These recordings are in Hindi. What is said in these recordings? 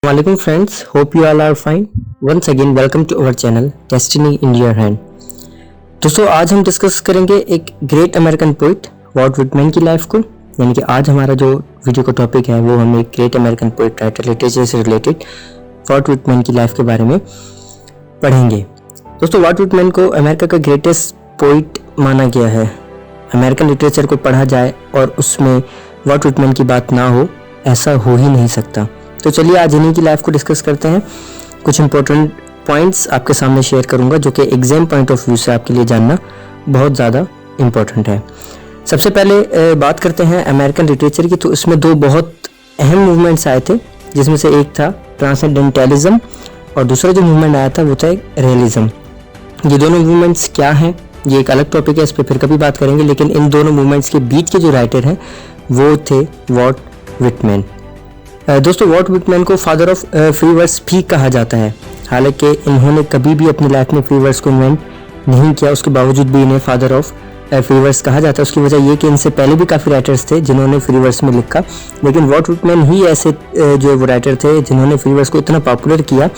Assalamualaikum friends, hope you all are fine. Once again welcome to our channel Destiny in Your Hand. दोस्तों आज हम डिस्कस करेंगे एक great American poet Walt Whitman की लाइफ को। यानी कि आज हमारा जो वीडियो का टॉपिक है वो हम एक great American poet writer literature से रिलेटेड वॉल्ट व्हिटमैन की लाइफ के बारे में पढ़ेंगे। दोस्तों वॉल्ट व्हिटमैन को अमेरिका का ग्रेटेस्ट पोइट माना गया है। अमेरिकन लिटरेचर को पढ़ा जाए और उसमें वॉल्ट व्हिटमैन की बात ना हो, ऐसा हो ही नहीं सकता। तो चलिए आज इन्हीं की लाइफ को डिस्कस करते हैं। कुछ इंपॉर्टेंट पॉइंट्स आपके सामने शेयर करूंगा जो कि एग्जाम पॉइंट ऑफ व्यू से आपके लिए जानना बहुत ज़्यादा इम्पोर्टेंट है। सबसे पहले बात करते हैं अमेरिकन लिटरेचर की। तो इसमें दो बहुत अहम मूवमेंट्स आए थे, जिसमें से एक था ट्रांसेंडेंटलिज्म और दूसरा जो मूवमेंट आया था वो था रियलिज्म। ये दोनों मूवमेंट्स क्या हैं ये एक अलग टॉपिक है, इस पर फिर कभी बात करेंगे। लेकिन इन दोनों मूवमेंट्स के बीच के जो राइटर हैं वो थे वॉल्ट व्हिटमैन। दोस्तों वॉल्ट व्हिटमैन को फादर ऑफ फ्री वर्ड्स भी कहा जाता है। हालांकि इन्होंने कभी भी अपनी लाइफ में फ्री वर्ड्स को इन्वेंट नहीं किया, उसके बावजूद भी इन्हें फादर ऑफ फ्री वर्ड्स कहा जाता है। उसकी वजह ये कि इनसे पहले भी काफ़ी राइटर्स थे जिन्होंने फ्री वर्ड्स में लिखा, लेकिन वॉल्ट व्हिटमैन ही ऐसे जो वो राइटर थे जिन्होंने फ्री वर्ड्स को इतना पॉपुलर किया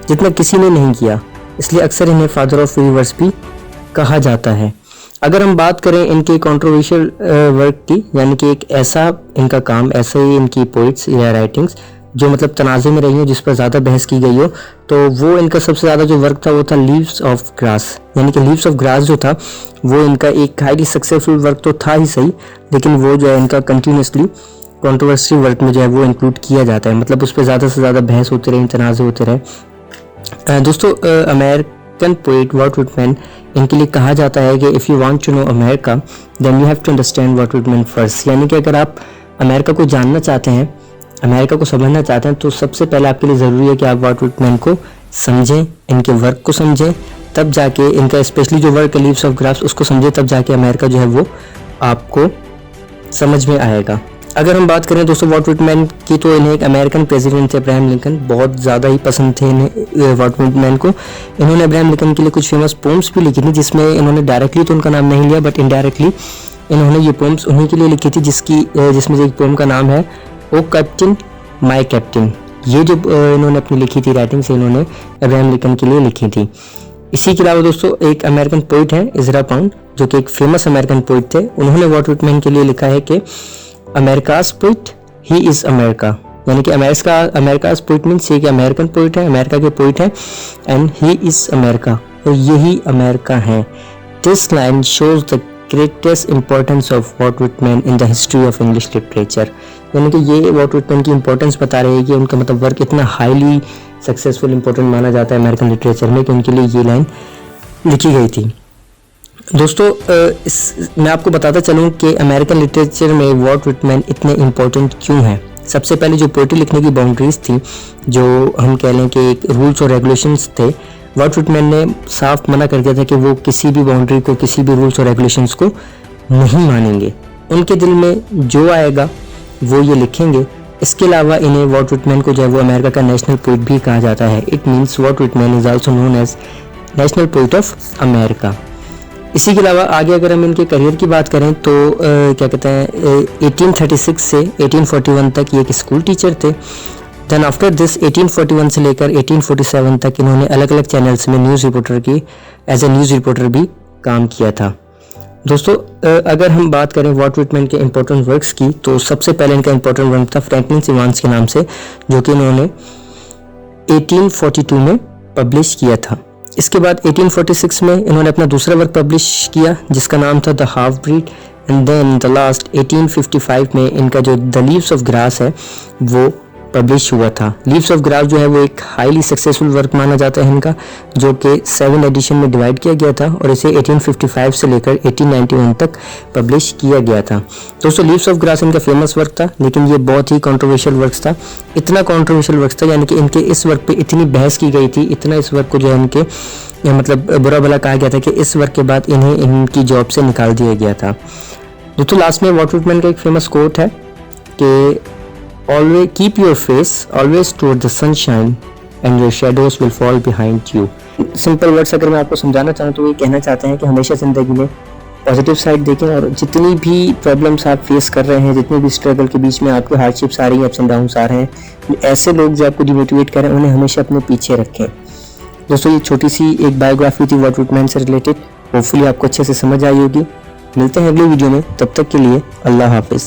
जितना किसी ने नहीं किया, इसलिए अक्सर इन्हें फादर ऑफ फ्री वर्ड्स भी कहा जाता है। अगर हम बात करें इनके कंट्रोवर्शियल वर्क की, यानी कि एक ऐसा इनका काम, ऐसे ही इनकी पोइट्स या राइटिंग्स जो मतलब तनाज़े में रही हो, जिस पर ज़्यादा बहस की गई हो, तो वो इनका सबसे ज़्यादा जो वर्क था वो था लीव्स ऑफ ग्रास। यानी कि लीव्स ऑफ ग्रास जो था वो इनका एक हाईली सक्सेसफुल वर्क तो था ही सही, लेकिन वो जो है इनका कंटिन्यूसली कंट्रोवर्शियल वर्क में जो है वो इंक्लूड किया जाता है। मतलब उस पर ज़्यादा से ज़्यादा बहस होते रहे, तनाज़े होते रहे। दोस्तों अमेरिकन पोइट वॉल्ट व्हिटमैन, इनके लिए कहा जाता है कि if you want to know America then you have to understand Walt Whitman first. यानी कि अगर आप अमेरिका को जानना चाहते हैं, अमेरिका को समझना चाहते हैं, तो सबसे पहले आपके लिए ज़रूरी है कि आप वॉल्ट व्हिटमैन को समझें, इनके वर्क को समझें, तब जाके इनका स्पेशली जो वर्क लीव्स ऑफ ग्रास उसको समझें, तब जाके अमेरिका जो है वो आपको समझ में आएगा। अगर हम बात करें दोस्तों वॉल्ट व्हिटमैन की, तो इन्हें एक अमेरिकन प्रेसिडेंट थे अब्राहम लिंकन बहुत ज़्यादा ही पसंद थे इन्हें वॉल्ट व्हिटमैन को। इन्होंने अब्राहम लिंकन के लिए कुछ फेमस पोम्स भी लिखी थी, जिसमें इन्होंने डायरेक्टली तो उनका नाम नहीं लिया, बट इनडायरेक्टली इन्होंने ये पोम्स उन्हीं के लिए लिखी थी, जिसमें से एक पोम का नाम है ओ कैप्टन माई कैप्टन। ये जो इन्होंने अपनी लिखी थी राइटिंग से इन्होंने अब्राहम लिंकन के लिए लिखी थी। इसी के अलावा दोस्तों एक अमेरिकन पोइट है इज़रा पाउंड, जो कि एक फेमस अमेरिकन पोइट थे। उन्होंने वॉल्ट व्हिटमैन के लिए लिखा है कि America's poet he is America. यानी कि अमेरिकाज पोइट मीन्स ये कि अमेरिकन पोइट है, अमेरिका के पोइट है, एंड ही इज़ अमेरिका, और यही अमेरिका है। This line shows the greatest importance of Walt Whitman in the history of English literature. यानी कि ये वॉल्ट व्हिटमैन की इंपॉर्टेंस बता रही है कि उनका मतलब वर्क इतना हाईली सक्सेसफुल इंपॉर्टेंट माना जाता है अमेरिकन लिटरेचर में कि उनके लिए ये लाइन लिखी गई थी। दोस्तों मैं आपको बताता चलूँ कि अमेरिकन लिटरेचर में वॉल्ट व्हिटमैन इतने इम्पोर्टेंट क्यों हैं। सबसे पहले जो पोएट्री लिखने की बाउंड्रीज थी, जो हम कह लें कि एक रूल्स और रेगुलेशंस थे, वॉल्ट व्हिटमैन ने साफ मना कर दिया था कि वो किसी भी बाउंड्री को, किसी भी रूल्स और रेगुलेशंस को नहीं मानेंगे। उनके दिल में जो आएगा वो ये लिखेंगे। इसके अलावा इन्हें वॉल्ट व्हिटमैन को जो है वो अमेरिका का नेशनल पोइट भी कहा जाता है। It means Walt Whitman is also known as national poet of America. इसी के अलावा आगे अगर हम इनके करियर की बात करें तो क्या कहते हैं 1836 से 1841 तक ये एक स्कूल टीचर थे। देन आफ्टर दिस 1841 से लेकर 1847 तक इन्होंने अलग अलग चैनल्स में न्यूज़ रिपोर्टर की एज ए न्यूज़ रिपोर्टर भी काम किया था। दोस्तों अगर हम बात करें वॉल्ट व्हिटमैन के इंपॉर्टेंट वर्क्स की, तो सबसे पहले इनका इंपॉर्टेंट वर्क था फ्रैंकलिन इवांस के नाम से, जो कि इन्होंने 1842 में पब्लिश किया था। इसके बाद 1846 में इन्होंने अपना दूसरा वर्क पब्लिश किया जिसका नाम था the half breed, and then the last 1855 में इनका जो द लीव्स ऑफ ग्रास है वो पब्लिश हुआ था। लीव्स ऑफ ग्रास जो है वो एक हाईली सक्सेसफुल वर्क माना जाता है इनका, जो कि 7 एडिशन में डिवाइड किया गया था और इसे 1855 से लेकर 1891 तक पब्लिश किया गया था। दोस्तों लीव्स ऑफ ग्रास इनका फेमस वर्क था, लेकिन ये बहुत ही कंट्रोवर्शियल वर्क था। इतना कंट्रोवर्शियल वर्क था यानी कि इनके इस वर्क पे इतनी बहस की गई थी, इतना इस वर्क को जो है इनके मतलब बुरा भला कहा गया था कि इस वर्क के बाद इन्हें इनकी जॉब से निकाल दिया गया था। दोस्तों लास्ट में वॉल्ट व्हिटमैन का एक फेमस कोट है कि always keep your face always toward the sunshine and your shadows will fall behind you। Simple words अगर मैं आपको समझाना चाहूँ तो ये कहना चाहते हैं कि हमेशा ज़िंदगी में पॉजिटिव साइड देखें और जितनी भी प्रॉब्लम्स आप फेस कर रहे हैं, जितने भी स्ट्रगल के बीच में आपके हार्डशिप्स आ रही हैं, अप्स एंड डाउन्स आ रहे हैं, ऐसे लोग जो आपको डिमोटिवेट कर रहे हैं उन्हें हमेशा अपने पीछे रखें। दोस्तों ये छोटी सी एक बायोग्राफी थी व्हाट वुड मैन से रिलेटेड। होपफुली आपको अच्छे से समझ आई होगी। मिलते हैं अगली वीडियो में, तब तक के लिए अल्लाह हाफिज़।